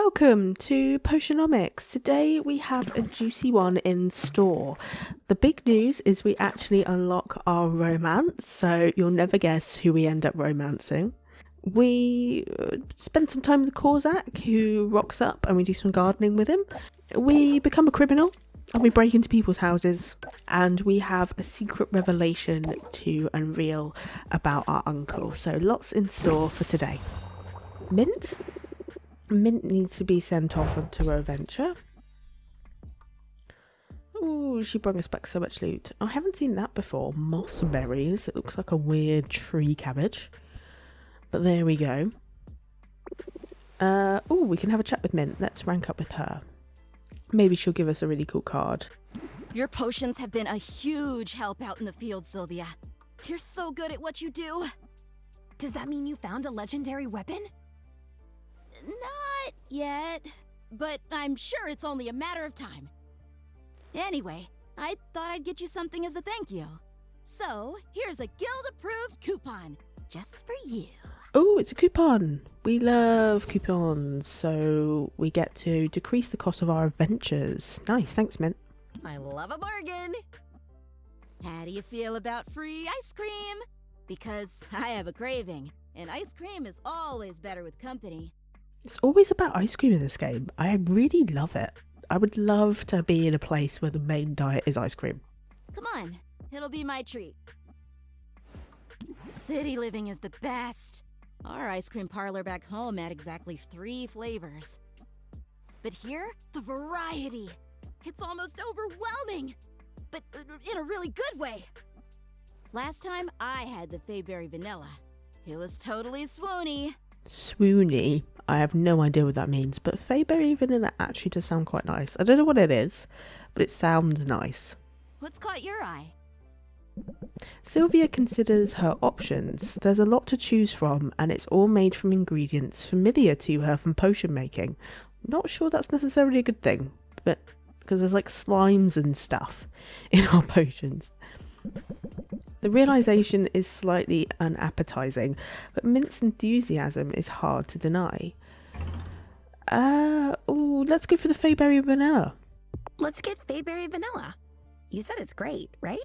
Welcome to Potionomics. Today we have a juicy one in store. The big news is we actually unlock our romance, so you'll never guess who we end up romancing. We spend some time with Corsac, who rocks up, and we do some gardening with him. We become a criminal, and we break into people's houses, and we have a secret revelation to unveil about our uncle. So lots in store for today. Mint needs to be sent off onto her adventure. Oh, she brought us back so much loot. I haven't seen that before. Moss berries. It looks like a weird tree cabbage. But there we go. Oh, we can have a chat with Mint. Let's rank up with her. Maybe she'll give us a really cool card. Your potions have been a huge help out in the field, Sylvia. You're so good at what you do. Does that mean you found a legendary weapon? Not yet, but I'm sure it's only a matter of time. Anyway, I thought I'd get you something as a thank you. So, here's a guild-approved coupon, just for you. Oh, it's a coupon. We love coupons, so we get to decrease the cost of our adventures. Nice, thanks, Mint. I love a bargain. How do you feel about free ice cream? Because I have a craving, and ice cream is always better with company. It's always about ice cream in this game. I really love it. I would love to be in a place where the main diet is ice cream. Come on, it'll be my treat. City living is the best. Our ice cream parlor back home had exactly 3 flavors. But here, the variety. It's almost overwhelming, but in a really good way. Last time I had the Fayberry Vanilla. It was totally swoony. Swoony? I have no idea what that means, but Fayberry Vanilla actually does sound quite nice. I don't know what it is, but it sounds nice. What's caught your eye? Sylvia considers her options. There's a lot to choose from, and it's all made from ingredients familiar to her from potion making. Not sure that's necessarily a good thing, but because there's like slimes and stuff in our potions. The realisation is slightly unappetizing, but Mint's enthusiasm is hard to deny. Let's go for the Fayberry Vanilla. Let's get Fayberry Vanilla. You said it's great, right?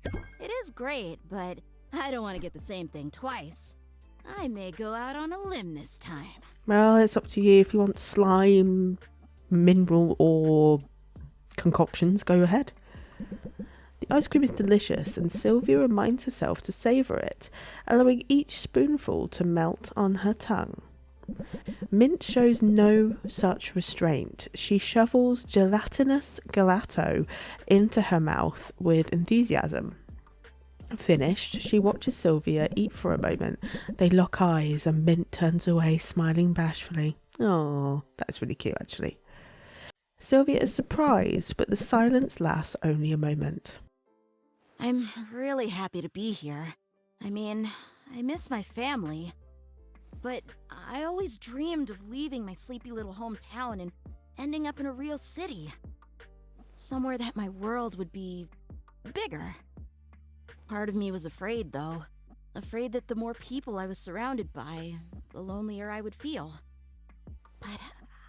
It is great, but I don't want to get the same thing twice. I may go out on a limb this time. Well, it's up to you. If you want slime, mineral, or concoctions, go ahead. The ice cream is delicious, and Sylvia reminds herself to savour it, allowing each spoonful to melt on her tongue. Mint shows no such restraint. She shovels gelatinous gelato into her mouth with enthusiasm. Finished, she watches Sylvia eat for a moment. They lock eyes, and Mint turns away, smiling bashfully. Oh, that's really cute, actually. Sylvia is surprised, but the silence lasts only a moment. I'm really happy to be here. I mean, I miss my family. But I always dreamed of leaving my sleepy little hometown and ending up in a real city. Somewhere that my world would be bigger. Part of me was afraid, though. Afraid that the more people I was surrounded by, the lonelier I would feel. But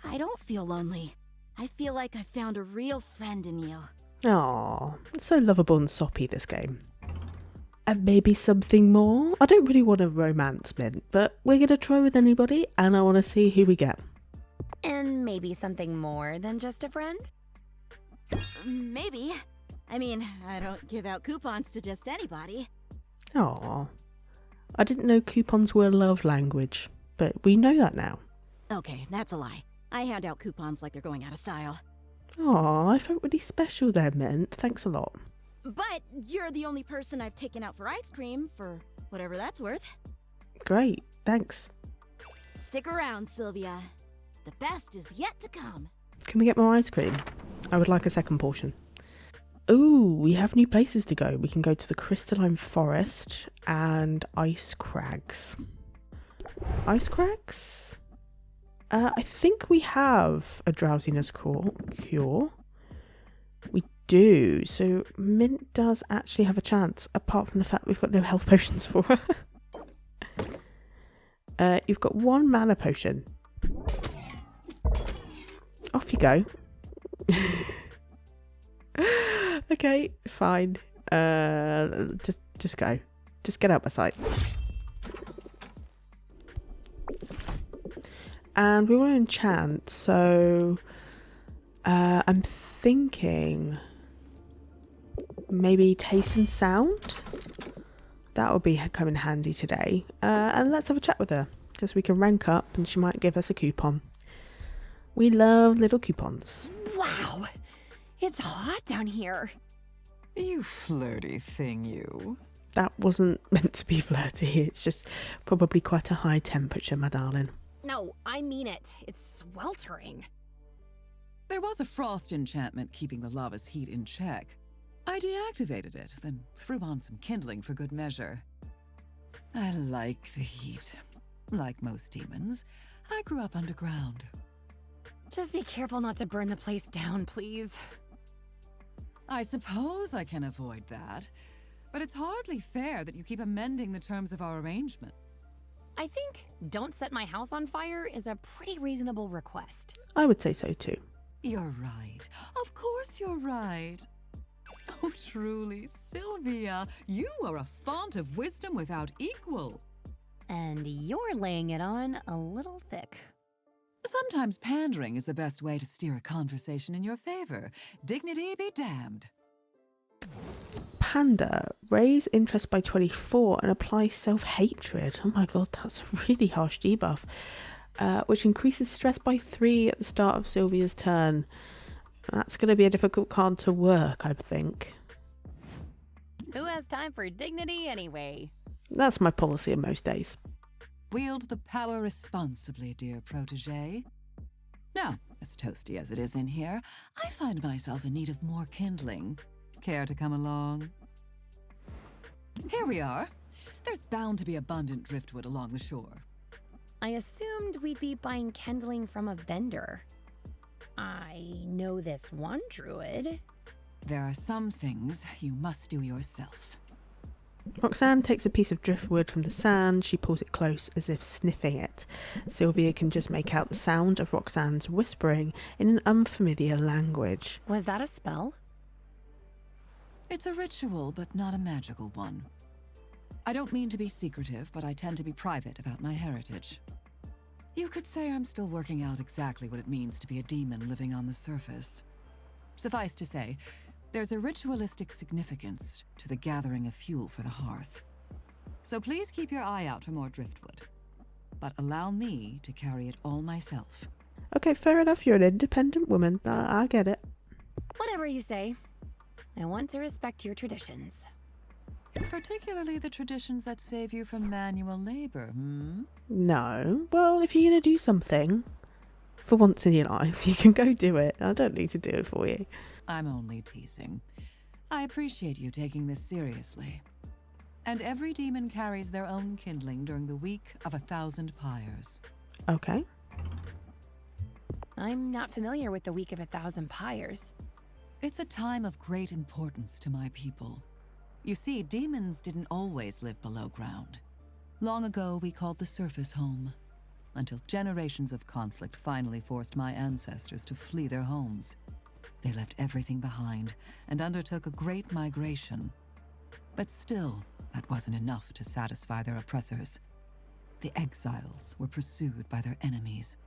I don't feel lonely. I feel like I found a real friend in you. Aww, it's so lovable and soppy, this game. And maybe something more? I don't really want a romance, Mint, but we're going to try with anybody, and I want to see who we get. And maybe something more than just a friend? Maybe. I mean, I don't give out coupons to just anybody. Aww. I didn't know coupons were a love language, but we know that now. Okay, that's a lie. I hand out coupons like they're going out of style. Aw, I felt really special there, Mint. Thanks a lot. But you're the only person I've taken out for ice cream, for whatever that's worth. Great, thanks. Stick around, Sylvia. The best is yet to come. Can we get more ice cream? I would like a second portion. Ooh, we have new places to go. We can go to the Crystalline Forest and Ice Crags. Ice Crags? I think we have a drowsiness cure. We do. So Mint does actually have a chance, apart from the fact we've got no health potions for her. You've got 1 mana potion. Off you go. Okay, fine. Just go. Just get out my sight. And we want to enchant, so I'm thinking maybe taste and sound. That would be coming handy today. And let's have a chat with her, because we can rank up and she might give us a coupon. We love little coupons. Wow, it's hot down here. You flirty thing, you. That wasn't meant to be flirty. It's just probably quite a high temperature, my darling. No, I mean it. It's sweltering. There was a frost enchantment keeping the lava's heat in check. I deactivated it, then threw on some kindling for good measure. I like the heat. Like most demons, I grew up underground. Just be careful not to burn the place down, please. I suppose I can avoid that, but it's hardly fair that you keep amending the terms of our arrangement. I think don't set my house on fire is a pretty reasonable request. I would say so too. You're right. Of course you're right. Oh, truly, Sylvia, you are a font of wisdom without equal. And you're laying it on a little thick. Sometimes pandering is the best way to steer a conversation in your favor. Dignity be damned. Panda, raise interest by 24 and apply self-hatred. Oh my god, that's a really harsh debuff. Which increases stress by 3 at the start of Sylvia's turn. That's going to be a difficult card to work, I think. Who has time for dignity anyway? That's my policy in most days. Wield the power responsibly, dear protege. Now, as toasty as it is in here, I find myself in need of more kindling. Care to come along? Here we are. There's bound to be abundant driftwood along the shore. I assumed we'd be buying kindling from a vendor. I know this one druid. There are some things you must do yourself. Roxanne takes a piece of driftwood from the sand. She pulls it close as if sniffing it. Sylvia can just make out the sound of Roxanne's whispering in an unfamiliar language. Was that a spell? It's a ritual, but not a magical one. I don't mean to be secretive, but I tend to be private about my heritage. You could say I'm still working out exactly what it means to be a demon living on the surface. Suffice to say, there's a ritualistic significance to the gathering of fuel for the hearth. So please keep your eye out for more driftwood. But allow me to carry it all myself. Okay, fair enough. You're an independent woman. I get it. Whatever you say. I want to respect your traditions. Particularly the traditions that save you from manual labor, No. Well, if you're going to do something, for once in your life, you can go do it. I don't need to do it for you. I'm only teasing. I appreciate you taking this seriously. And every demon carries their own kindling during the week of 1,000 pyres. Okay. I'm not familiar with the Week of 1,000 Pyres. It's a time of great importance to my people. You see, demons didn't always live below ground. Long ago, we called the surface home, until generations of conflict finally forced my ancestors to flee their homes. They left everything behind and undertook a great migration. But still, that wasn't enough to satisfy their oppressors. The exiles were pursued by their enemies.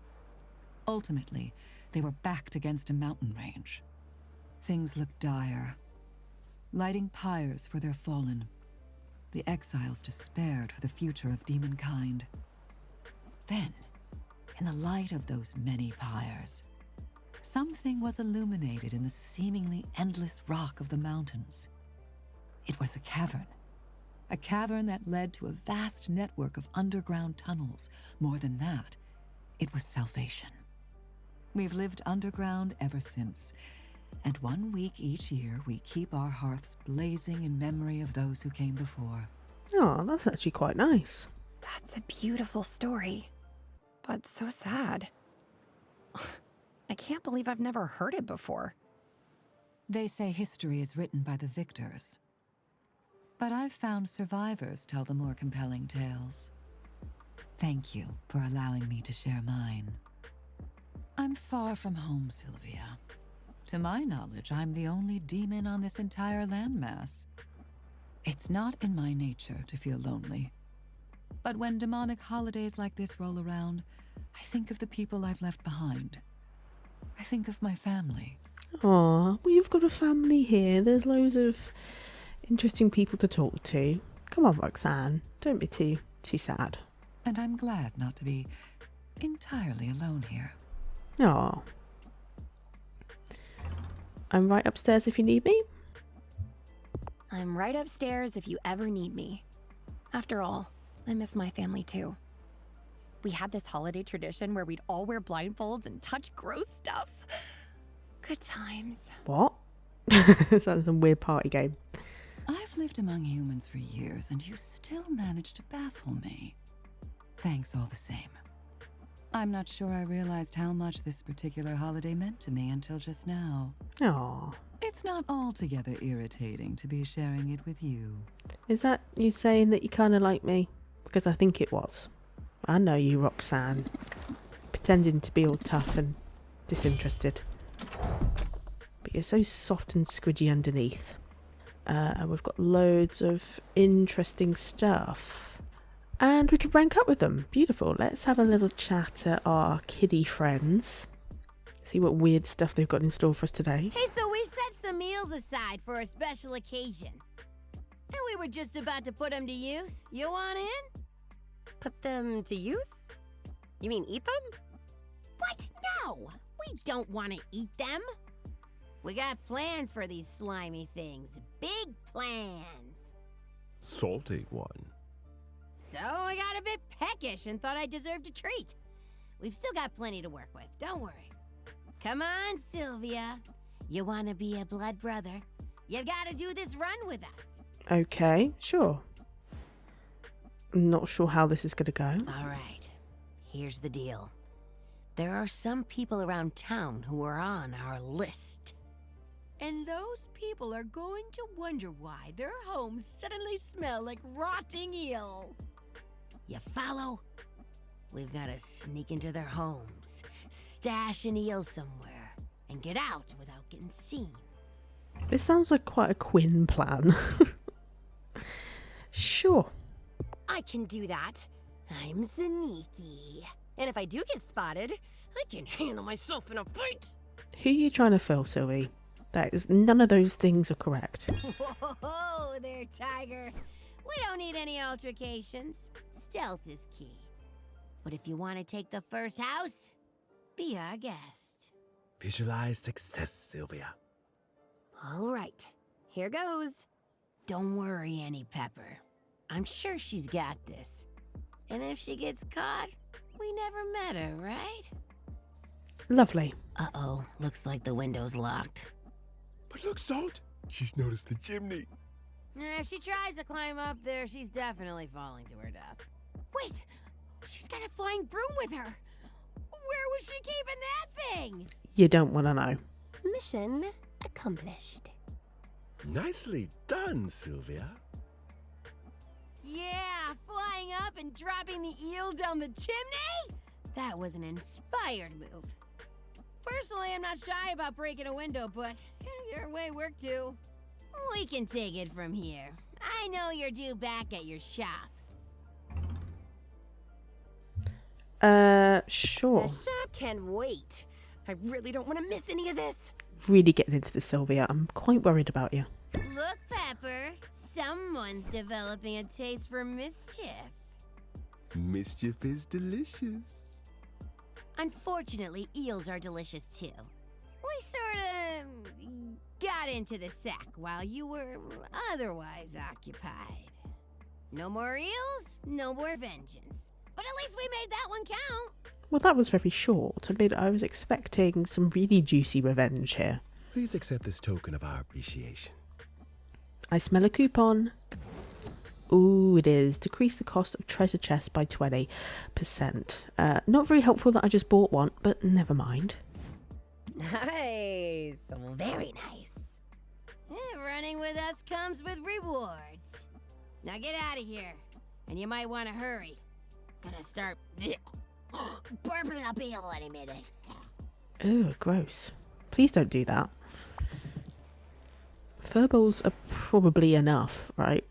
Ultimately, they were backed against a mountain range. Things looked dire. Lighting pyres for their fallen, the exiles despaired for the future of demonkind. Then, in the light of those many pyres, something was illuminated in the seemingly endless rock of the mountains. It was a cavern that led to a vast network of underground tunnels. More than that, it was salvation. We've lived underground ever since, and 1 week each year we keep our hearths blazing in memory of those who came before. Oh, that's actually quite nice. That's a beautiful story, but so sad. I can't believe I've never heard it before. They say history is written by the victors. But I've found survivors tell the more compelling tales. Thank you for allowing me to share mine. I'm far from home, Sylvia. To my knowledge, I'm the only demon on this entire landmass. It's not in my nature to feel lonely. But when demonic holidays like this roll around, I think of the people I've left behind. I think of my family. Aw, well, you've got a family here. There's loads of interesting people to talk to. Come on, Roxanne. Don't be too sad. And I'm glad not to be entirely alone here. Aw. I'm right upstairs if you need me. I'm right upstairs if you ever need me. After all, I miss my family too. We had this holiday tradition where we'd all wear blindfolds and touch gross stuff. Good times. What? Sounds some weird party game. I've lived among humans for years, and you still manage to baffle me. Thanks all the same. I'm not sure I realized how much this particular holiday meant to me until just now. Aw. It's not altogether irritating to be sharing it with you. Is that you saying that you kind of like me? Because I think it was. I know you, Roxanne. Pretending to be all tough and disinterested. But you're so soft and squidgy underneath. And we've got loads of interesting stuff. And we can rank up with them. Beautiful. Let's have a little chat at our kiddie friends. See what weird stuff they've got in store for us today. Hey, so we set some meals aside for a special occasion. And we were just about to put them to use. You want in? Put them to use? You mean eat them? What? No! We don't want to eat them. We got plans for these slimy things. Big plans. Salty one. So I got a bit peckish and thought I deserved a treat. We've still got plenty to work with, don't worry. Come on, Sylvia. You want to be a blood brother? You've got to do this run with us. Okay, sure. I'm not sure how this is going to go. All right. Here's the deal. There are some people around town who are on our list. And those people are going to wonder why their homes suddenly smell like rotting eel. You follow? We've got to sneak into their homes, stash an eel somewhere, and get out without getting seen. This sounds like quite a Quinn plan. Sure. I can do that. I'm sneaky. And if I do get spotted, I can handle myself in a fight. Who are you trying to fool, Sylvie? None of those things are correct. Whoa there, Tiger. We don't need any altercations. Stealth is key. But if you want to take the first house, be our guest. Visualize success, Sylvia. All right, here goes. Don't worry, Annie Pepper. I'm sure she's got this. And if she gets caught, we never met her, right? Lovely. Uh-oh, looks like the window's locked. But look, Salt. She's noticed the chimney. If she tries to climb up there, she's definitely falling to her death. Wait, she's got a flying broom with her. Where was she keeping that thing? You don't want to know. Mission accomplished. Nicely done, Sylvia. Yeah, flying up and dropping the eel down the chimney? That was an inspired move. Personally, I'm not shy about breaking a window, but your way worked too. We can take it from here. I know you're due back at your shop. Sure. The shop can wait. I really don't want to miss any of this. Really getting into this, Sylvia. I'm quite worried about you. Look, Pepper, someone's developing a taste for mischief. Mischief is delicious. Unfortunately, eels are delicious too. We sort of got into the sack while you were otherwise occupied. No more eels, no more vengeance. But at least we made that one count. Well, that was very short. I mean, I was expecting some really juicy revenge here. Please accept this token of our appreciation. I smell a coupon. Ooh, it is. Decrease the cost of treasure chests by 20%. Not very helpful that I just bought one, but never mind. Nice. Very nice. Running with us comes with rewards. Now get out of here. And you might want to hurry. Gonna start burping up eel any minute. Ugh, gross. Please don't do that. Furballs are probably enough, right?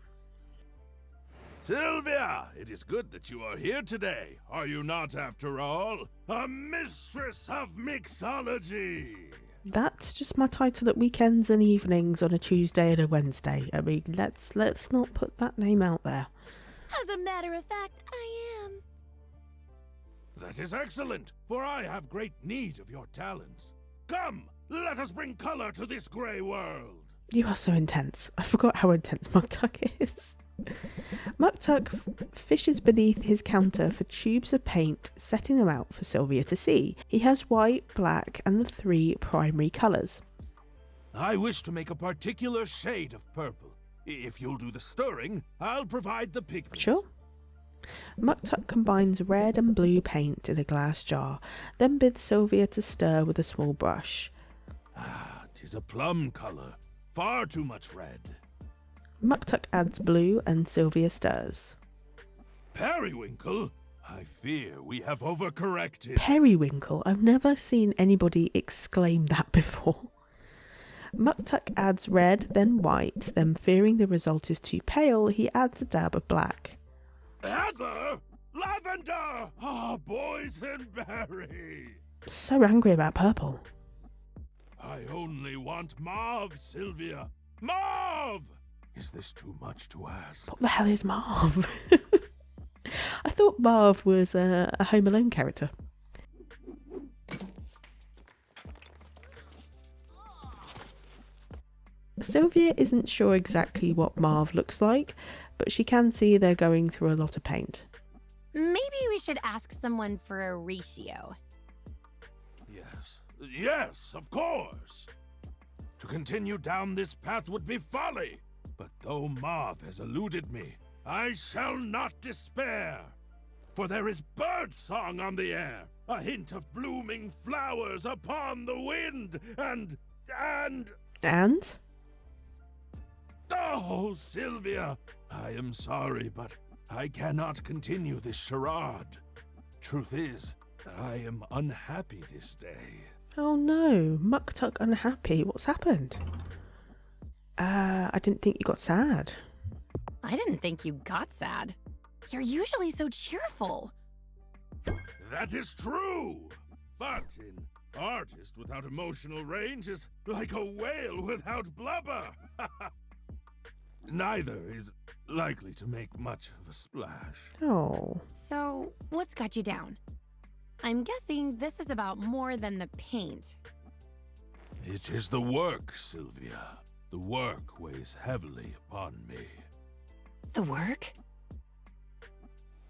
Sylvia, it is good that you are here today. Are you not, after all, a mistress of mixology? That's just my title at weekends and evenings on a Tuesday and a Wednesday. I mean, let's not put that name out there. As a matter of fact, I am. That is excellent, for I have great need of your talents. Come, let us bring color to this grey world. You are so intense. I forgot how intense Muktuk is. Muktuk fishes beneath his counter for tubes of paint, setting them out for Sylvia to see. He has white, black, and the 3 primary colours. I wish to make a particular shade of purple. If you'll do the stirring, I'll provide the pigment. Sure. Muktuk combines red and blue paint in a glass jar, then bids Sylvia to stir with a small brush. Ah, 'tis a plum color. Far too much red. Muktuk adds blue and Sylvia stirs. Periwinkle? I fear we have overcorrected. Periwinkle? I've never seen anybody exclaim that before. Muktuk adds red, then white, then fearing the result is too pale, he adds a dab of black. Heather! Lavender! Ah, boysenberry! So angry about purple. I only want mauve, Sylvia. Mauve! Is this too much to ask? What the hell is Marv? I thought Marv was a Home Alone character. Sylvia isn't sure exactly what Marv looks like, but she can see they're going through a lot of paint. Maybe we should ask someone for a ratio. Yes, of course. To continue down this path would be folly. But though Marv has eluded me, I shall not despair. For there is birdsong on the air, a hint of blooming flowers upon the wind, and... And? Oh, Sylvia, I am sorry, but I cannot continue this charade. Truth is, I am unhappy this day. Oh no, Muktuk unhappy. What's happened? I didn't think you got sad. I didn't think you got sad. You're usually so cheerful. That is true. But an artist without emotional range is like a whale without blubber. Neither is likely to make much of a splash. Oh. So, what's got you down? I'm guessing this is about more than the paint. It is the work, Sylvia. The work weighs heavily upon me. The work?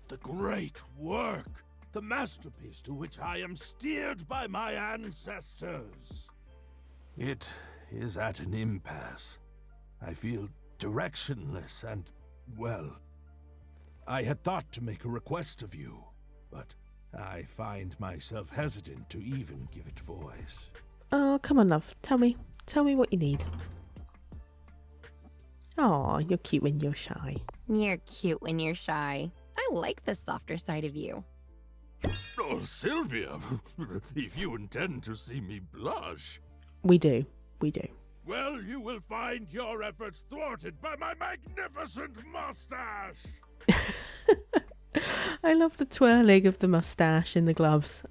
The great work. The masterpiece to which I am steered by my ancestors. It is at an impasse. I feel directionless and, well, I had thought to make a request of you, but I find myself hesitant to even give it voice. Oh, come on, love. Tell me what you need. Oh, you're cute when you're shy. You're cute when you're shy. I like the softer side of you. Oh, Sylvia, if you intend to see me blush... We do. Well, you will find your efforts thwarted by my magnificent mustache! I love the twirling of the mustache in the gloves.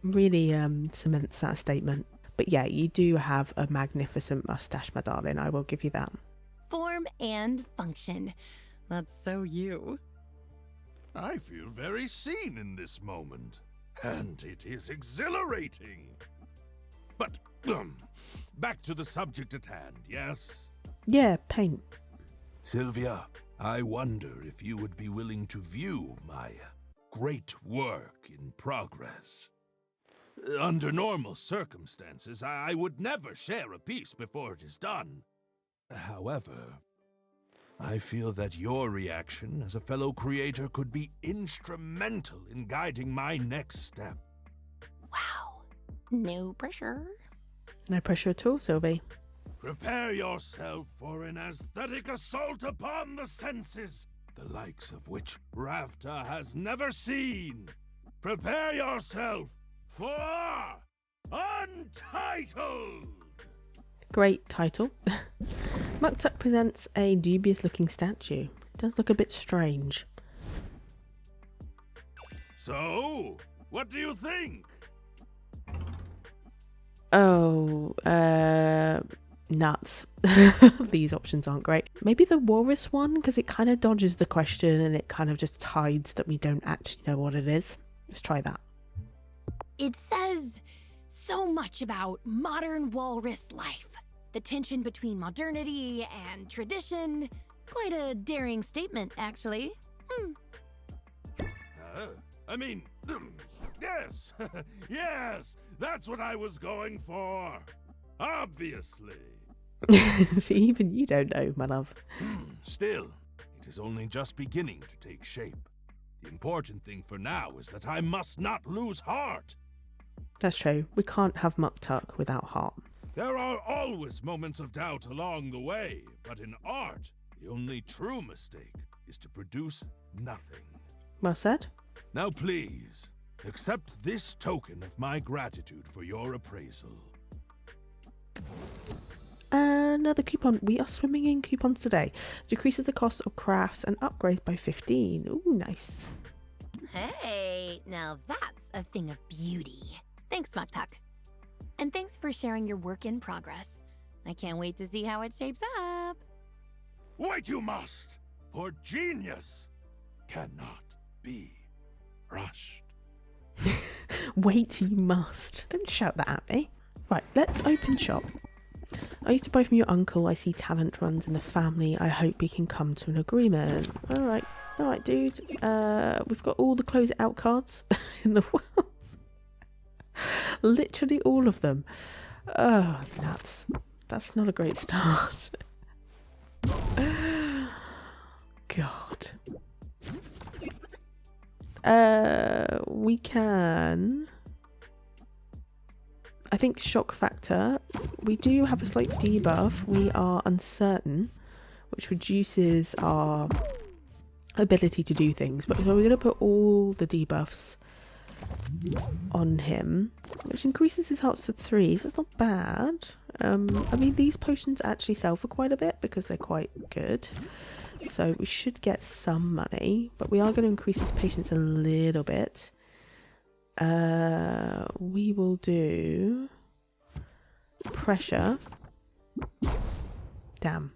Really cements that statement. But yeah, you do have a magnificent mustache, my darling. I will give you that. Form and function. That's so you. I feel very seen in this moment, and it is exhilarating. But, back to the subject at hand, yes? Yeah, paint. Sylvia, I wonder if you would be willing to view my great work in progress. Under normal circumstances, I would never share a piece before it is done. However, I feel that your reaction as a fellow creator could be instrumental in guiding my next step. Wow. No pressure. No pressure at all, Sylvie. Prepare yourself for an aesthetic assault upon the senses, the likes of which Ravta has never seen. Prepare yourself for a entitled! Great title. Muktuk presents a dubious looking statue. It does look a bit strange. So, what do you think? Oh, nuts. These options aren't great. Maybe the walrus one, because it kind of dodges the question and it kind of just hides that we don't actually know what it is. Let's try that. It says so much about modern walrus life. The tension between modernity and tradition. Quite a daring statement, actually. Yes, yes, that's what I was going for. Obviously. See, even you don't know, my love. Still, it is only just beginning to take shape. The important thing for now is that I must not lose heart. That's true. We can't have Muktuk without heart. There are always moments of doubt along the way, but in art, the only true mistake is to produce nothing. Well said. Now please, accept this token of my gratitude for your appraisal. Another coupon. We are swimming in coupons today. Decreases the cost of crafts and upgrades by 15. Ooh, nice. Hey, now that's a thing of beauty. Thanks, Muktuk. And thanks for sharing your work in progress. I can't wait to see how it shapes up. Wait, you must! For genius cannot be rushed. Wait, you must. Don't shout that at me. Right, let's open shop. I used to buy from your uncle. I see talent runs in the family. I hope we can come to an agreement. Alright, dude. We've got all the close it out cards in the world. Literally all of them. Oh, nuts. That's not a great start. God. We can... I think shock factor. We do have a slight debuff. We are uncertain, which reduces our ability to do things. But so we're going to put all the debuffs on him, which increases his hearts to 3, so it's not bad. I mean, these potions actually sell for quite a bit because they're quite good, so we should get some money, but we are going to increase his patience a little bit. We will do pressure. Damn.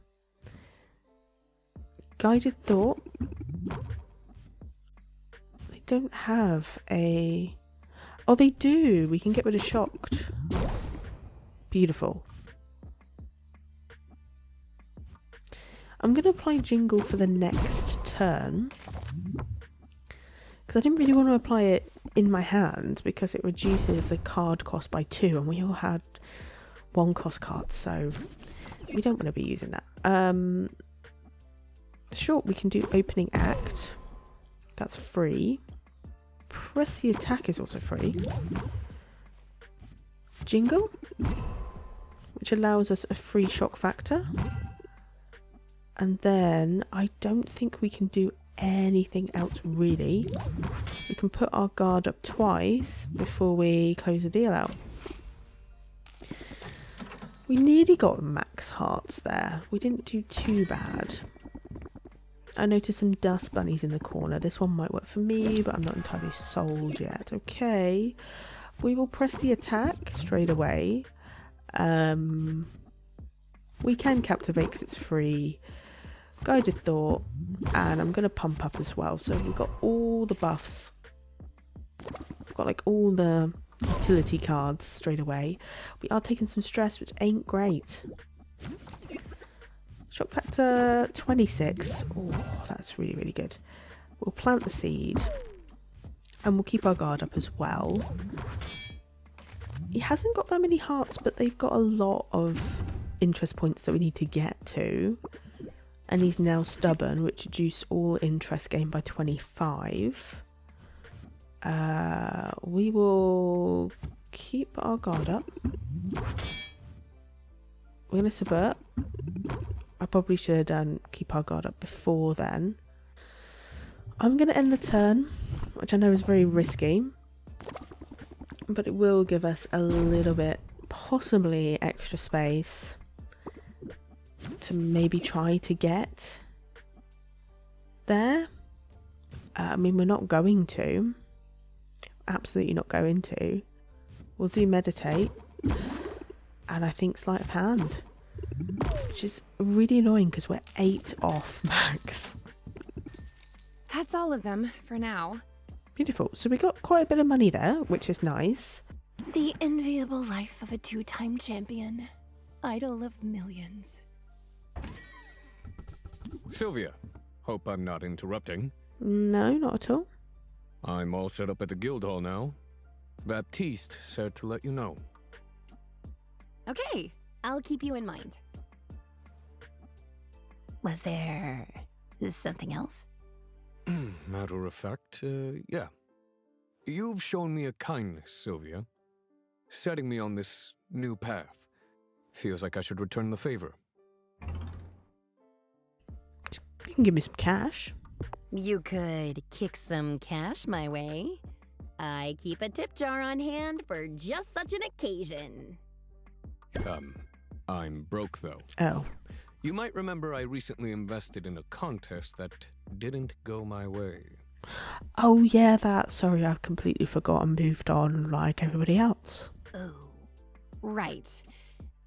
Guided thought. They don't have a... Oh, they do. We can get rid of shocked. Beautiful. I'm going to apply jingle for the next turn, because I didn't really want to apply it in my hand because it reduces the card cost by 2, and we all had 1 cost card, so we don't want to be using that. Sure, we can do opening act. That's free. Press the attack is also free. Jingle, which allows us a free shock factor. And then I don't think we can do anything else really. We can put our guard up twice before we close the deal out. We nearly got max hearts there. We didn't do too bad. I noticed some dust bunnies in the corner. This one might work for me, but I'm not entirely sold yet. Okay. We will press the attack straight away. We can captivate because it's free. Guided thought. And I'm going to pump up as well. So we've got all the buffs. We've got like all the utility cards straight away. We are taking some stress, which ain't great. Shock factor 26. Oh, that's really, really good. We'll plant the seed. And we'll keep our guard up as well. He hasn't got that many hearts, but they've got a lot of interest points that we need to get to. And he's now stubborn, which reduced all interest gained by 25. We will keep our guard up. We're going to subvert. I probably should have done keep our guard up before then. I'm going to end the turn, which I know is very risky, but it will give us a little bit possibly extra space to maybe try to get there. I mean, we're not going to. Absolutely not going to. We'll do meditate. And I think sleight of hand. Which is really annoying because we're 8 off max. That's all of them for now. Beautiful. So we got quite a bit of money there, which is nice. The enviable life of a 2-time champion. Idol of millions. Sylvia, hope I'm not interrupting. No, not at all. I'm all set up at the guild hall now. Baptiste said to let you know. Okay, I'll keep you in mind. Was there something else? Matter of fact, yeah. You've shown me a kindness, Sylvia. Setting me on this new path. Feels like I should return the favor. You can give me some cash. You could kick some cash my way. I keep a tip jar on hand for just such an occasion. I'm broke though. Oh. You might remember I recently invested in a contest that didn't go my way. Oh yeah, that. Sorry, I've completely forgotten. Moved on like everybody else. Oh, right.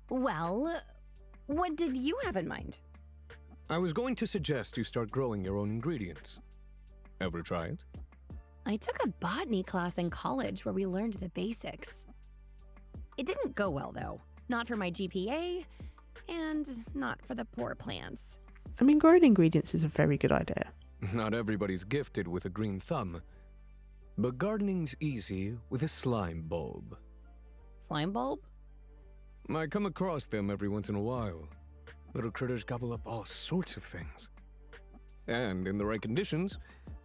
Well, what did you have in mind? I was going to suggest you start growing your own ingredients. Ever try it? I took a botany class in college where we learned the basics. It didn't go well, though. Not for my GPA, and not for the poor plants. I mean, growing ingredients is a very good idea. Not everybody's gifted with a green thumb. But gardening's easy with a slime bulb. Slime bulb? I come across them every once in a while. Little critters gobble up all sorts of things. And in the right conditions,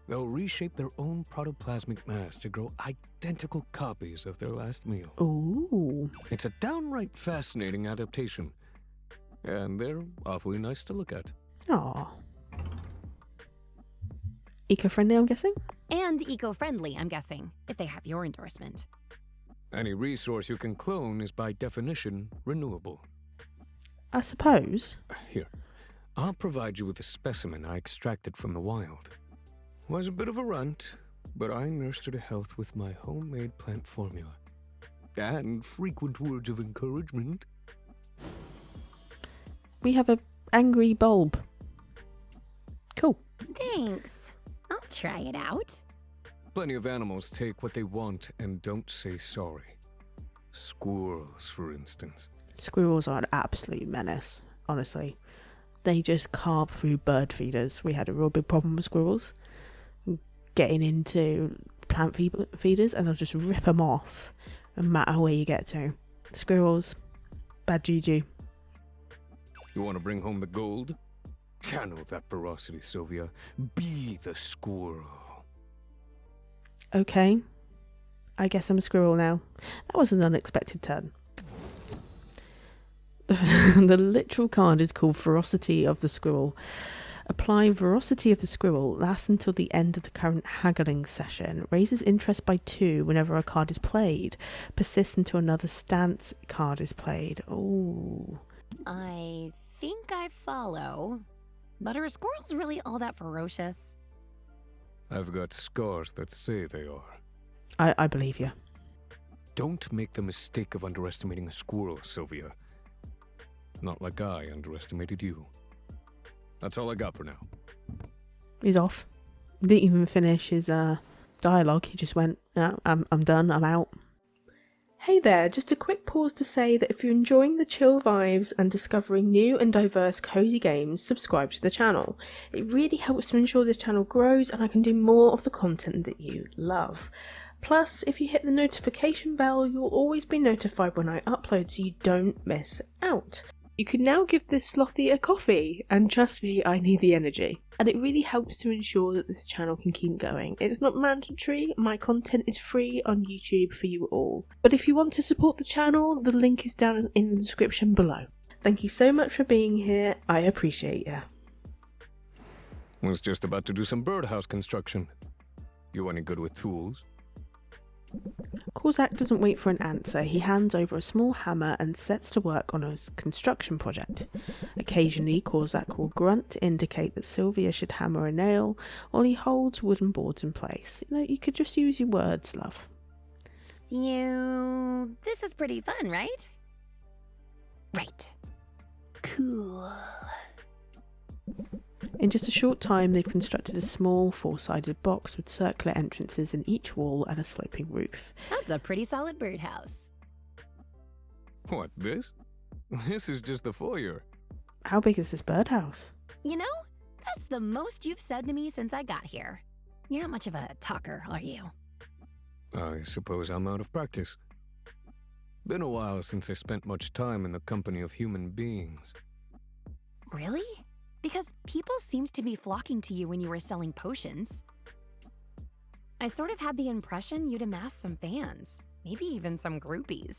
they'll reshape their own protoplasmic mass to grow identical copies of their last meal. Ooh. It's a downright fascinating adaptation. And they're awfully nice to look at. Aw. Eco-friendly, I'm guessing? And eco-friendly, I'm guessing, if they have your endorsement. Any resource you can clone is by definition renewable. I suppose. Here, I'll provide you with a specimen I extracted from the wild. Was a bit of a runt, but I nursed her to health with my homemade plant formula. And frequent words of encouragement. We have a angry bulb. Cool. Thanks. I'll try it out. Plenty of animals take what they want and don't say sorry. Squirrels, for instance. Squirrels are an absolute menace, honestly. They just carve through bird feeders. We had a real big problem with squirrels getting into plant feeders, and they'll just rip them off no matter where you get to. Squirrels, bad juju. You want to bring home the gold? Channel that ferocity, Sylvia. Be the squirrel. Okay. I guess I'm a squirrel now. That was an unexpected turn. The literal card is called Ferocity of the Squirrel. Applying Ferocity of the Squirrel lasts until the end of the current haggling session. Raises interest by 2 whenever a card is played. Persists until another stance card is played. Ooh. I think I follow. But are squirrels really all that ferocious? I've got scars that say they are. I believe you. Don't make the mistake of underestimating a squirrel, Sylvia. Not like I underestimated you. That's all I got for now. He's off. Didn't even finish his dialogue. He just went, I'm done, I'm out. Hey there, just a quick pause to say that if you're enjoying the chill vibes and discovering new and diverse cozy games, subscribe to the channel. It really helps to ensure this channel grows and I can do more of the content that you love. Plus, if you hit the notification bell, you'll always be notified when I upload so you don't miss out. You can now give this Slothee a coffee, and trust me, I need the energy. And it really helps to ensure that this channel can keep going. It's not mandatory, my content is free on YouTube for you all. But if you want to support the channel, the link is down in the description below. Thank you so much for being here, I appreciate you. Was just about to do some birdhouse construction. You any good with tools? Corsac doesn't wait for an answer. He hands over a small hammer and sets to work on a construction project. Occasionally, Corsac will grunt to indicate that Sylvia should hammer a nail while he holds wooden boards in place. You know, you could just use your words, love. So, this is pretty fun, right? Right. Cool. In just a short time, they've constructed a small four-sided box with circular entrances in each wall and a sloping roof. That's a pretty solid birdhouse. What, this? This is just the foyer. How big is this birdhouse? You know, that's the most you've said to me since I got here. You're not much of a talker, are you? I suppose I'm out of practice. Been a while since I spent much time in the company of human beings. Really? Because people seemed to be flocking to you when you were selling potions. I sort of had the impression you'd amassed some fans, maybe even some groupies.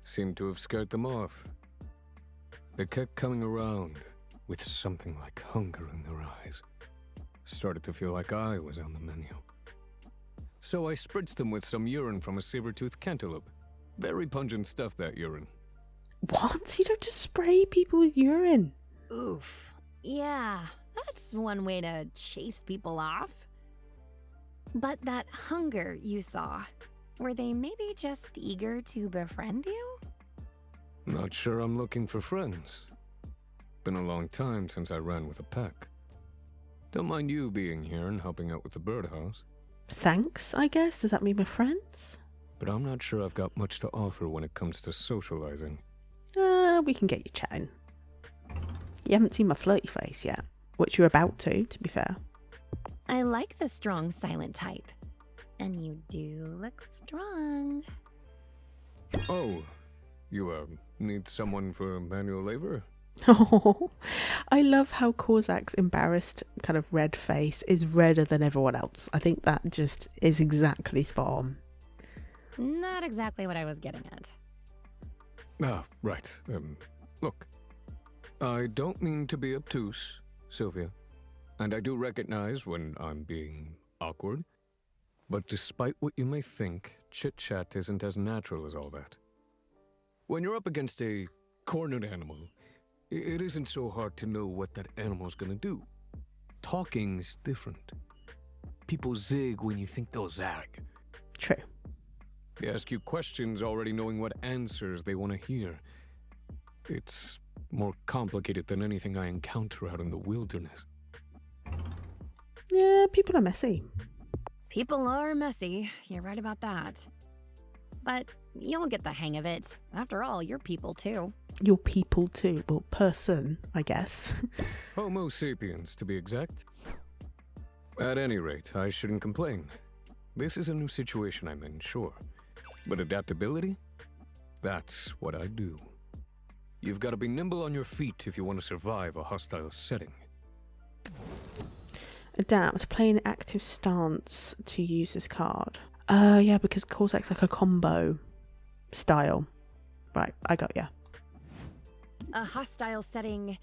Seemed to have scared them off. They kept coming around with something like hunger in their eyes. Started to feel like I was on the menu. So I spritzed them with some urine from a saber-toothed cantaloupe. Very pungent stuff, that urine. What? You don't just spray people with urine? Oof. Yeah, that's one way to chase people off. But that hunger you saw, were they maybe just eager to befriend you? Not sure I'm looking for friends. Been a long time since I ran with a pack. Don't mind you being here and helping out with the birdhouse. Thanks, I guess. Does that mean we're friends? But I'm not sure I've got much to offer when it comes to socializing. We can get you chatting. You haven't seen my flirty face yet, which you're about to be fair. I like the strong silent type. And you do look strong. Oh, you, need someone for manual labor? Oh, I love how Corsac's embarrassed kind of red face is redder than everyone else. I think that just is exactly spot on. Not exactly what I was getting at. Ah, right. Look. I don't mean to be obtuse, Sylvia. And I do recognize when I'm being awkward. But despite what you may think, chit-chat isn't as natural as all that. When you're up against a cornered animal, it isn't so hard to know what that animal's gonna do. Talking's different. People zig when you think they'll zag. True. They ask you questions already knowing what answers they want to hear. It's more complicated than anything I encounter out in the wilderness. Yeah, people are messy. People are messy, you're right about that. But you'll get the hang of it. After all, you're people too. You're people too. Well, person, I guess. Homo sapiens, to be exact. At any rate, I shouldn't complain. This is a new situation I'm in, sure. But adaptability? That's what I do. You've got to be nimble on your feet if you want to survive a hostile setting. Adapt. Play an active stance to use this card. Yeah, because Corsac's like a combo style. Right, I got ya. A hostile setting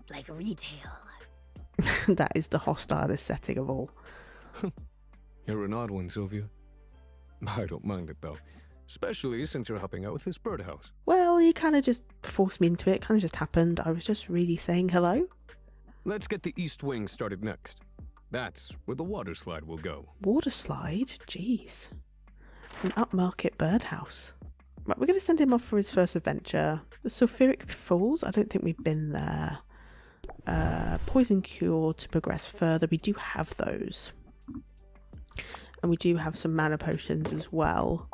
like retail. That is the hostilest setting of all. You're an odd one, Sylvia. I don't mind it, though. Especially since you're helping out with this birdhouse. Well, he kind of just forced me into it. Kind of just happened. I was just really saying hello. Let's get the east wing started next. That's where the water slide will go. Water slide? Jeez. It's an upmarket birdhouse. Right, we're going to send him off for his first adventure. The Sulfuric Falls, I don't think we've been there. Poison Cure to progress further. We do have those. And we do have some mana potions as well.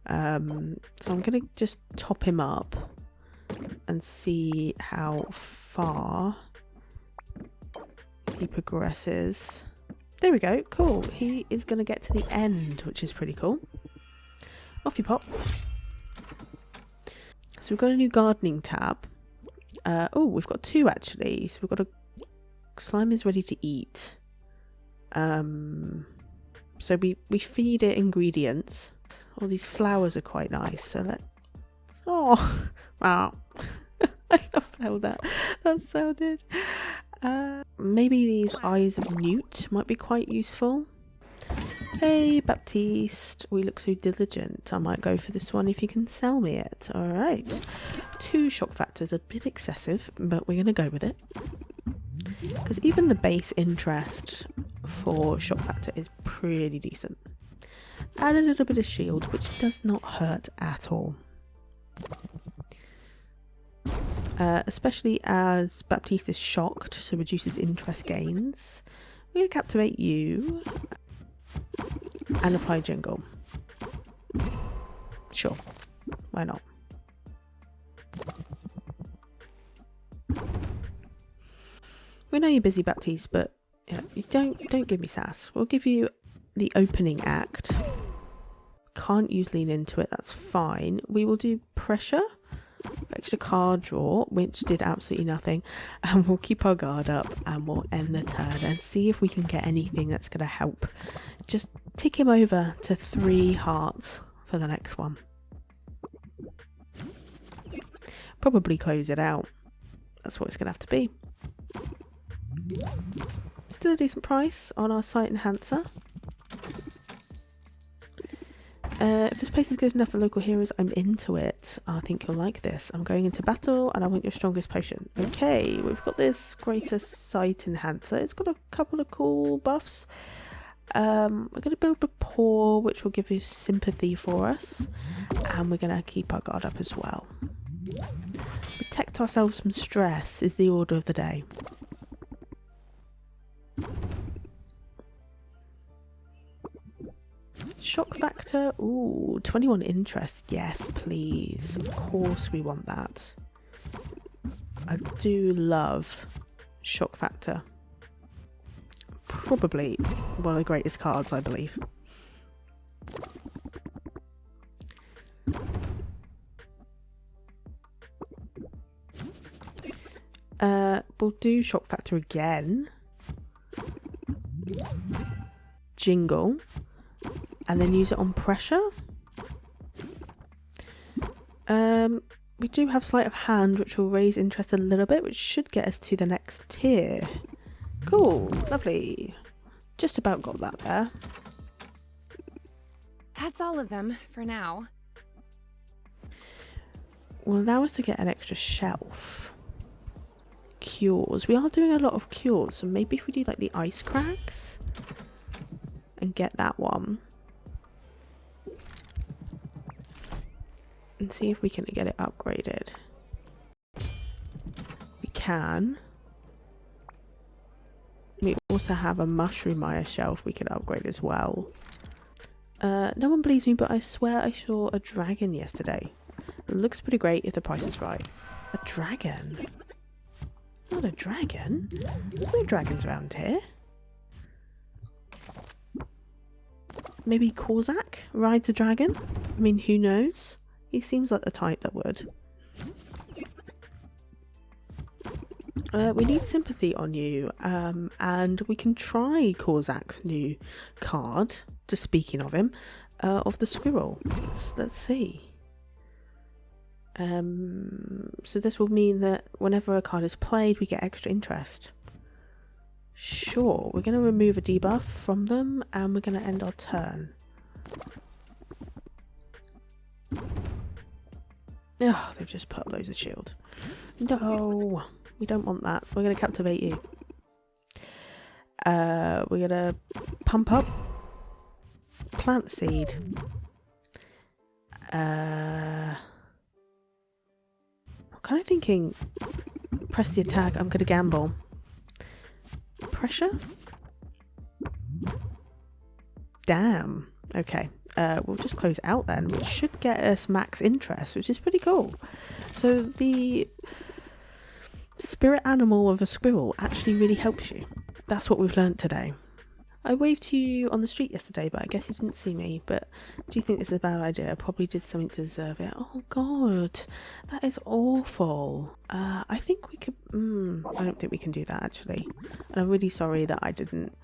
So I'm going to just top him up and see how far he progresses. There we go. Cool. He is going to get to the end, which is pretty cool. Off you pop. So we've got a new gardening tab. Oh, we've got two actually. So we've got a slime is ready to eat. So we feed it ingredients. All these flowers are quite nice. So let's. Oh, wow! I love how that sounded. Maybe these eyes of newt might be quite useful. Hey, Baptiste, we look so diligent. I might go for this one if you can sell me it. Alright. 2 shock factors, a bit excessive, but we're going to go with it. Because even the base interest for shock factor is pretty decent. Add a little bit of shield, which does not hurt at all. Especially as Baptiste is shocked, so reduces interest gains. We're going to captivate you and apply jingle. Sure, why not? We know you're busy, Baptiste, but you know, you don't give me sass. We'll give you the opening act. Can't use lean into it, that's fine. We will do pressure, extra card draw, which did absolutely nothing, and we'll keep our guard up and we'll end the turn and see if we can get anything that's going to help. Just tick him over to 3 hearts for the next one. Probably close it out. That's what it's going to have to be. Still a decent price on our site enhancer. If this place is good enough for local heroes, I'm into it. I think you'll like this. I'm going into battle and I want your strongest potion. Okay, we've got this greater sight enhancer. It's got a couple of cool buffs. We're going to build rapport, which will give you sympathy for us. And we're going to keep our guard up as well. Protect ourselves from stress is the order of the day. Shock factor, ooh, 21 interest, yes please, of course we want that. I do love shock factor. Probably one of the greatest cards, I believe. We'll do shock factor again. Jingle. And then use it on pressure. We do have sleight of hand, which will raise interest a little bit, which should get us to the next tier. Cool, lovely. Just about got that there. That's all of them for now. Will allow us to get an extra shelf. Cures. We are doing a lot of cures, so maybe if we do like the ice cracks and get that one. And see if we can get it upgraded. We can. We also have a mushroom eye shelf we can upgrade as well. No one believes me, but I swear I saw a dragon yesterday. It looks pretty great if the price is right. A dragon? Not a dragon? There's no dragons around here. Maybe Corsac rides a dragon? I mean, who knows? He seems like the type that would. We need sympathy on you, and we can try Corsac's new card, just speaking of him, of the squirrel. Let's see. So this will mean that whenever a card is played, we get extra interest. Sure, we're going to remove a debuff from them, and we're going to end our turn. Oh, they've just put up loads of shield. No, we don't want that. We're going to captivate you. We're going to pump up. Plant seed. I'm kind of thinking press the attack. I'm going to gamble. Pressure? Damn. Okay. We'll just close out then, which should get us max interest, which is pretty cool. So the spirit animal of a squirrel actually really helps you. That's what we've learnt today. I waved to you on the street yesterday, but I guess you didn't see me. But do you think this is a bad idea? I probably did something to deserve it. Oh god, that is awful. I think we could... I don't think we can do that actually. And I'm really sorry that I didn't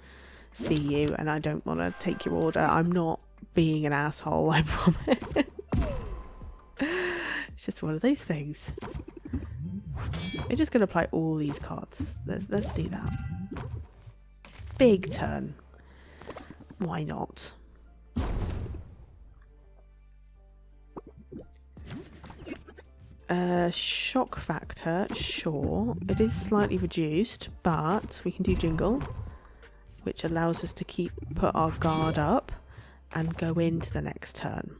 see you, and I don't want to take your order. I'm not being an asshole, I promise. It's just one of those things. We're just going to apply all these cards. Let's do that. Big turn. Why not? Shock factor, sure. It is slightly reduced, but we can do jingle, which allows us to put our guard up and go into the next turn.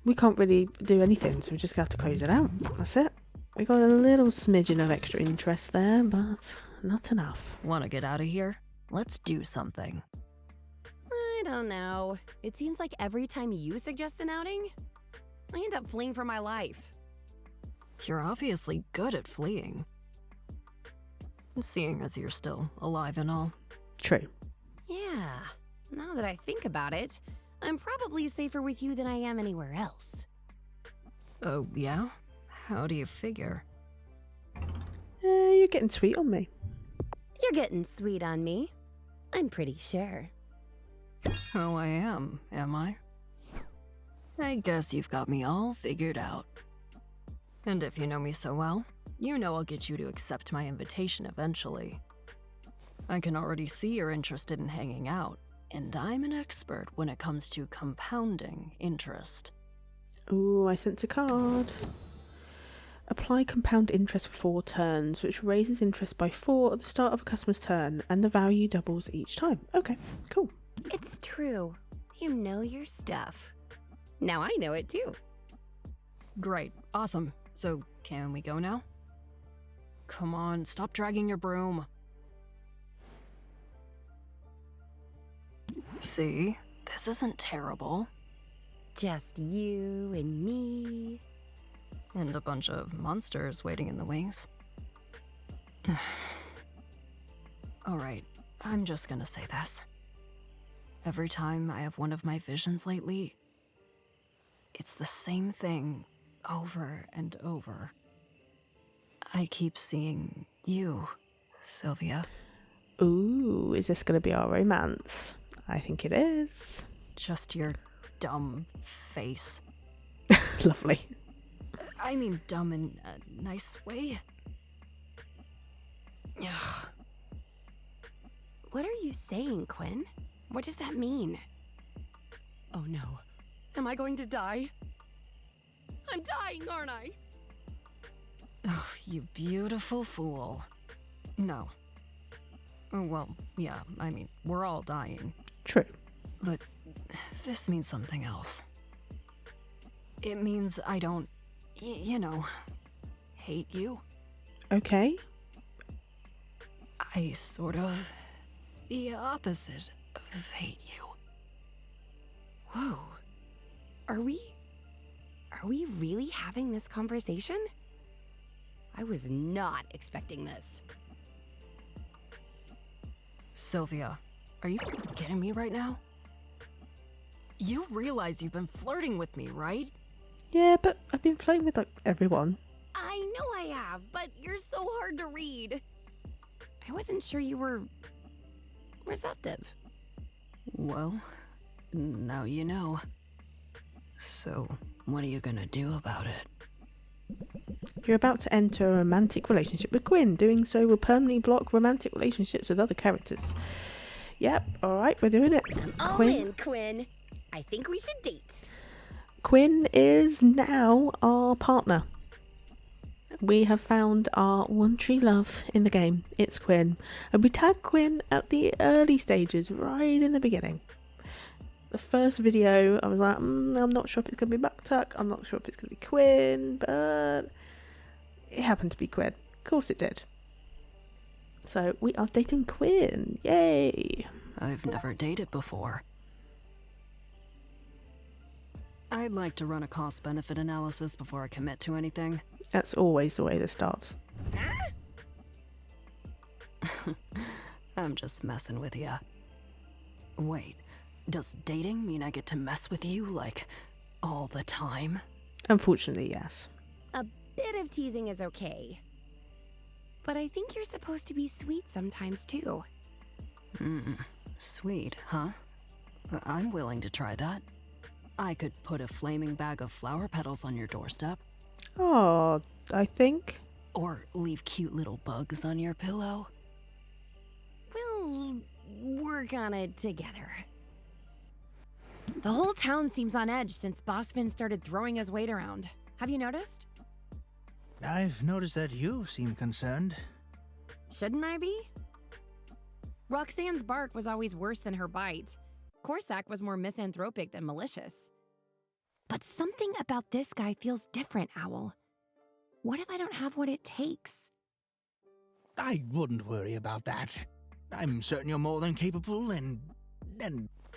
We can't really do anything, so we're just going to have to close it out. That's it. We got a little smidgen of extra interest there, but not enough. Want to get out of here? Let's do something. I don't know. It seems like every time you suggest an outing, I end up fleeing for my life. You're obviously good at fleeing. Seeing as you're still alive and all. True. Yeah, now that I think about it, I'm probably safer with you than I am anywhere else. Oh, yeah? How do you figure? You're getting sweet on me. You're getting sweet on me. I'm pretty sure. Oh, I am I? I guess you've got me all figured out. And if you know me so well, you know I'll get you to accept my invitation eventually. I can already see you're interested in hanging out, and I'm an expert when it comes to compounding interest. Ooh, I sense a card. Apply compound interest for 4 turns, which raises interest by 4 at the start of a customer's turn, and the value doubles each time. Okay, cool. It's true. You know your stuff. Now I know it too. Great. Awesome. So, can we go now? Come on, stop dragging your broom. See? This isn't terrible. Just you and me. And a bunch of monsters waiting in the wings. Alright, I'm just gonna say this. Every time I have one of my visions lately, it's the same thing over and over. I keep seeing you, Sylvia. Ooh, is this going to be our romance? I think it is. Just your dumb face. Lovely. I mean dumb in a nice way. Ugh. What are you saying, Quinn? What does that mean? Oh no. Am I going to die? I'm dying, aren't I? Oh, you beautiful fool. No. Oh, well, yeah, I mean, we're all dying. True. But this means something else. It means I don't, you know, hate you. Okay. I sort of the opposite of hate you. Whoa. Are we really having this conversation? I was not expecting this. Sylvia, are you kidding me right now? You realize you've been flirting with me, right? Yeah, but I've been flirting with like everyone. I know I have, but you're so hard to read. I wasn't sure you were receptive. Well, now you know. So, what are you gonna do about it? You're about to enter a romantic relationship with Quinn. Doing so will permanently block romantic relationships with other characters. Yep, alright, we're doing it. All in, Quinn. I think we should date. Quinn is now our partner. We have found our one true love in the game. It's Quinn. And we tagged Quinn at the early stages, right in the beginning. The first video, I was like, I'm not sure if it's going to be Muktuk. I'm not sure if it's going to be Quinn, but it happened to be Quinn. Of course it did. So we are dating Quinn. Yay. I've never dated before. I'd like to run a cost-benefit analysis before I commit to anything. That's always the way this starts. I'm just messing with ya. Wait, does dating mean I get to mess with you, like, all the time? Unfortunately, yes. A bit of teasing is okay. But I think you're supposed to be sweet sometimes, too. Sweet, huh? I'm willing to try that. I could put a flaming bag of flower petals on your doorstep. Oh, I think. Or leave cute little bugs on your pillow. We'll work on it together. The whole town seems on edge since Bossman started throwing his weight around. Have you noticed? I've noticed that you seem concerned. Shouldn't I be? Roxanne's bark was always worse than her bite. Corsac was more misanthropic than malicious. But something about this guy feels different, Owl. What if I don't have what it takes? I wouldn't worry about that. I'm certain you're more than capable and,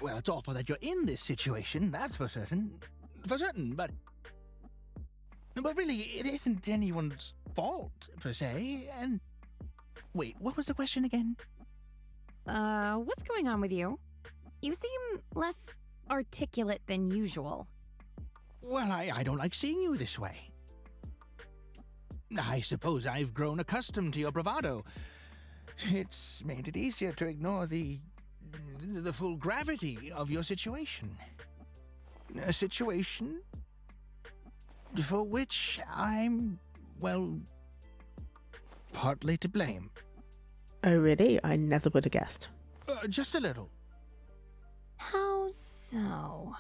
well, it's awful that you're in this situation, that's for certain. For certain, but really, it isn't anyone's fault, per se, and... Wait, what was the question again? What's going on with you? You seem less articulate than usual. Well, I don't like seeing you this way. I suppose I've grown accustomed to your bravado. It's made it easier to ignore the full gravity of your situation. A situation for which I'm, well, partly to blame. Oh, really? I never would have guessed. Just a little. How so?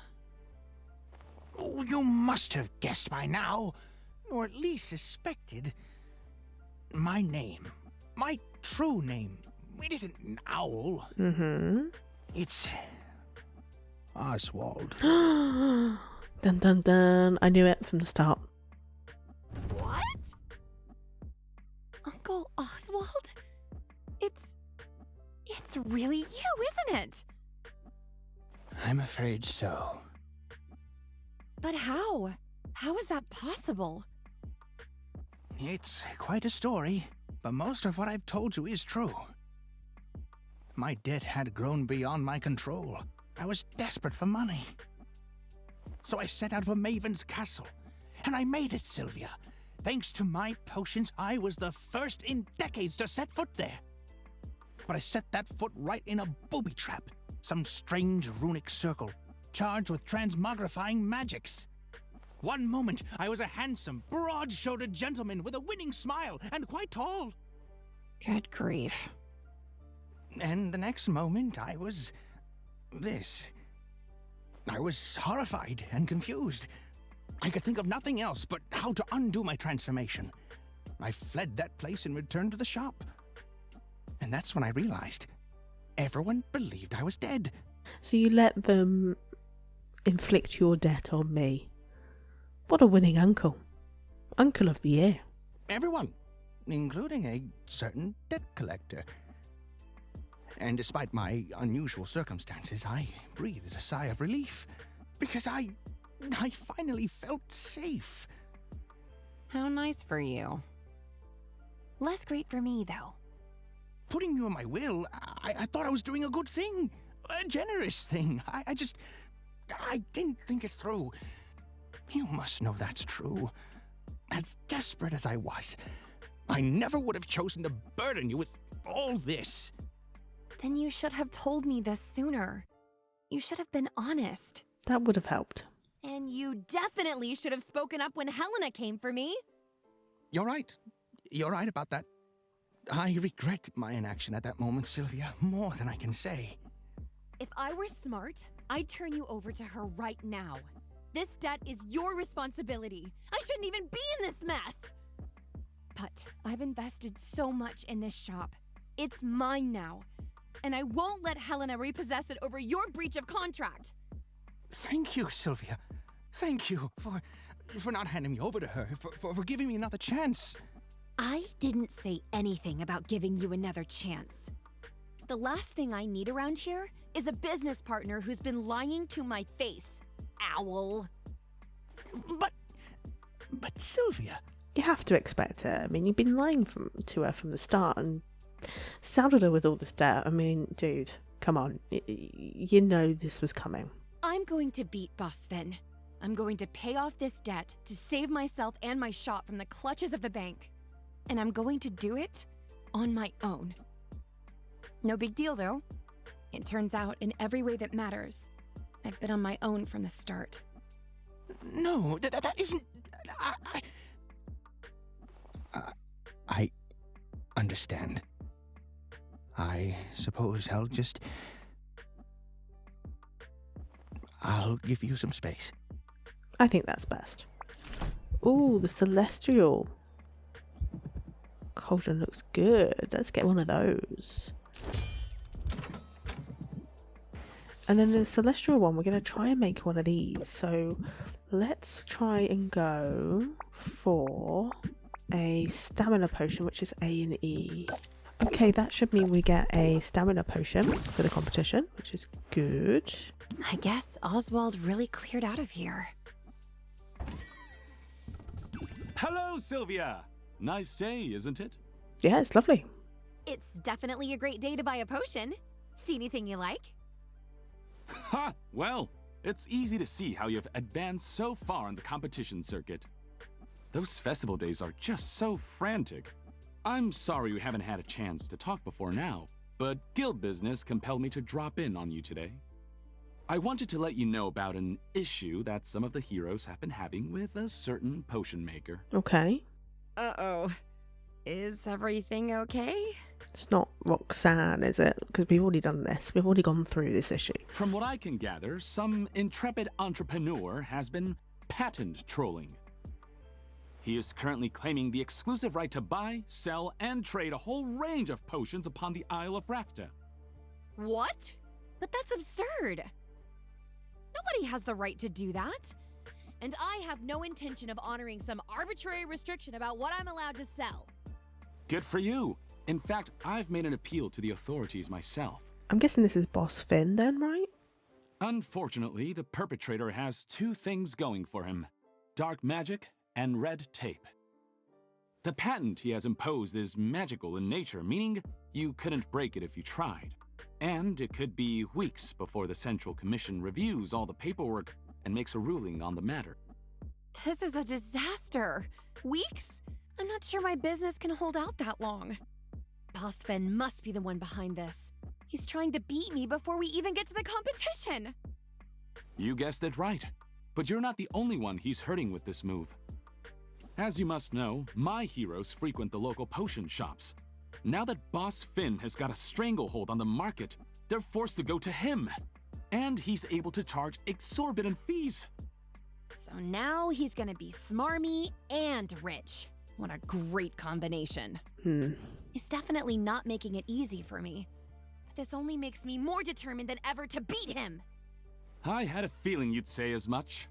Oh, you must have guessed by now, or at least suspected. My name. My true name. It isn't an owl. Mm-hmm. It's Oswald. Dun dun dun. I knew it from the start. What? Uncle Oswald? It's really you, isn't it? I'm afraid so. But how? How is that possible? It's quite a story, but most of what I've told you is true. My debt had grown beyond my control. I was desperate for money. So I set out for Maven's castle, and I made it, Sylvia. Thanks to my potions, I was the first in decades to set foot there. But I set that foot right in a booby trap, some strange runic circle, charged with transmogrifying magics. One moment, I was a handsome, broad-shouldered gentleman with a winning smile and quite tall. Good grief. And the next moment, I was... this. I was horrified and confused. I could think of nothing else but how to undo my transformation. I fled that place and returned to the shop. And that's when I realized everyone believed I was dead. So you let them inflict your debt on me. What a winning uncle. Uncle of the year. Everyone, including a certain debt collector. And despite my unusual circumstances, I breathed a sigh of relief. Because I finally felt safe. How nice for you. Less great for me, though. Putting you in my will, I thought I was doing a good thing. A generous thing. I didn't think it through. You must know that's true. As desperate as I was, I never would have chosen to burden you with all this. Then you should have told me this sooner. You should have been honest. That would have helped. And you definitely should have spoken up when Helena came for me. You're right. You're right about that. I regret my inaction at that moment, Sylvia, more than I can say. If I were smart, I'd turn you over to her right now. This debt is your responsibility. I shouldn't even be in this mess. But I've invested so much in this shop. It's mine now. And I won't let Helena repossess it over your breach of contract. Thank you, Sylvia. Thank you for not handing me over to her, for giving me another chance. I didn't say anything about giving you another chance. The last thing I need around here is a business partner who's been lying to my face. Owl. But Sylvia... You have to expect it. I mean, you've been lying to her from the start and saddled her with all this debt. I mean, dude, come on. You know this was coming. I'm going to beat Boss Finn. I'm going to pay off this debt to save myself and my shop from the clutches of the bank. And I'm going to do it on my own. No big deal, though. It turns out, in every way that matters, I've been on my own from the start. No, that isn't... I understand. I suppose I'll give you some space. I think that's best. Ooh, the Celestial. Cauldron looks good. Let's get one of those. And then the Celestial one, we're going to try and make one of these. So let's try and go for a stamina potion, which is A and E. Okay, that should mean we get a stamina potion for the competition, which is good. I guess Oswald really cleared out of here. Hello, Sylvia! Nice day, isn't it? Yeah, it's lovely. It's definitely a great day to buy a potion. See anything you like? Ha! Well, it's easy to see how you've advanced so far in the competition circuit. Those festival days are just so frantic. I'm sorry we haven't had a chance to talk before now, but guild business compelled me to drop in on you today. I wanted to let you know about an issue that some of the heroes have been having with a certain potion maker. Okay. Uh-oh. Is everything okay? It's not Roxanne, is it? Because we've already done this. We've already gone through this issue. From what I can gather, some intrepid entrepreneur has been patent trolling. He is currently claiming the exclusive right to buy, sell, and trade a whole range of potions upon the Isle of Rafta. What? But that's absurd. Nobody has the right to do that. And I have no intention of honoring some arbitrary restriction about what I'm allowed to sell. Good for you. In fact, I've made an appeal to the authorities myself. I'm guessing this is Boss Finn then, right? Unfortunately, the perpetrator has two things going for him: dark magic and red tape. The patent he has imposed is magical in nature, meaning you couldn't break it if you tried. And it could be weeks before the Central Commission reviews all the paperwork and makes a ruling on the matter. This is a disaster. Weeks? I'm not sure my business can hold out that long. Boss Finn must be the one behind this. He's trying to beat me before we even get to the competition. You guessed it right. But you're not the only one he's hurting with this move. As you must know, my heroes frequent the local potion shops. Now that Boss Finn has got a stranglehold on the market, they're forced to go to him. And he's able to charge exorbitant fees. So now he's gonna be smarmy and rich. What a great combination. He's definitely not making it easy for me. This only makes me more determined than ever to beat him. I had a feeling you'd say as much.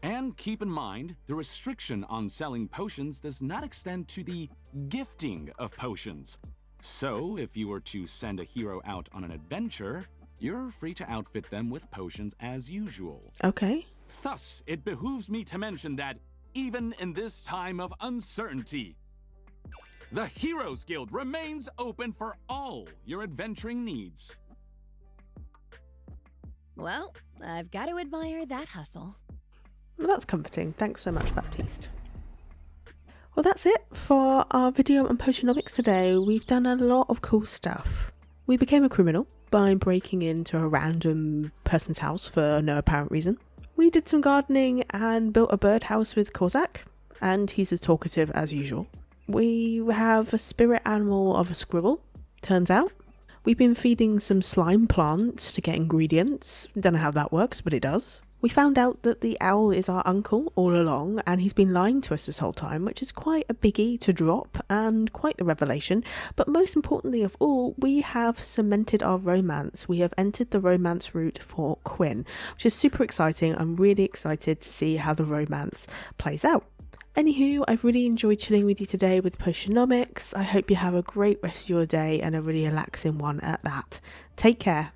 And keep in mind, the restriction on selling potions does not extend to the gifting of potions. So, if you were to send a hero out on an adventure, you're free to outfit them with potions as usual. Okay. Thus, it behooves me to mention that, even in this time of uncertainty, the Heroes Guild remains open for all your adventuring needs. Well, I've got to admire that hustle. Well, that's comforting. Thanks so much, Baptiste. Well, that's it for our video on Potionomics today. We've done a lot of cool stuff. We became a criminal by breaking into a random person's house for no apparent reason. We did some gardening and built a birdhouse with Corsac, and he's as talkative as usual. We have a spirit animal of a squirrel, turns out. We've been feeding some slime plants to get ingredients. Don't know how that works, but it does. We found out that the owl is our uncle all along, and he's been lying to us this whole time, which is quite a biggie to drop and quite the revelation. But most importantly of all, we have cemented our romance. We have entered the romance route for Quinn, which is super exciting. I'm really excited to see how the romance plays out. Anywho, I've really enjoyed chilling with you today with Potionomics. I hope you have a great rest of your day and a really relaxing one at that. Take care.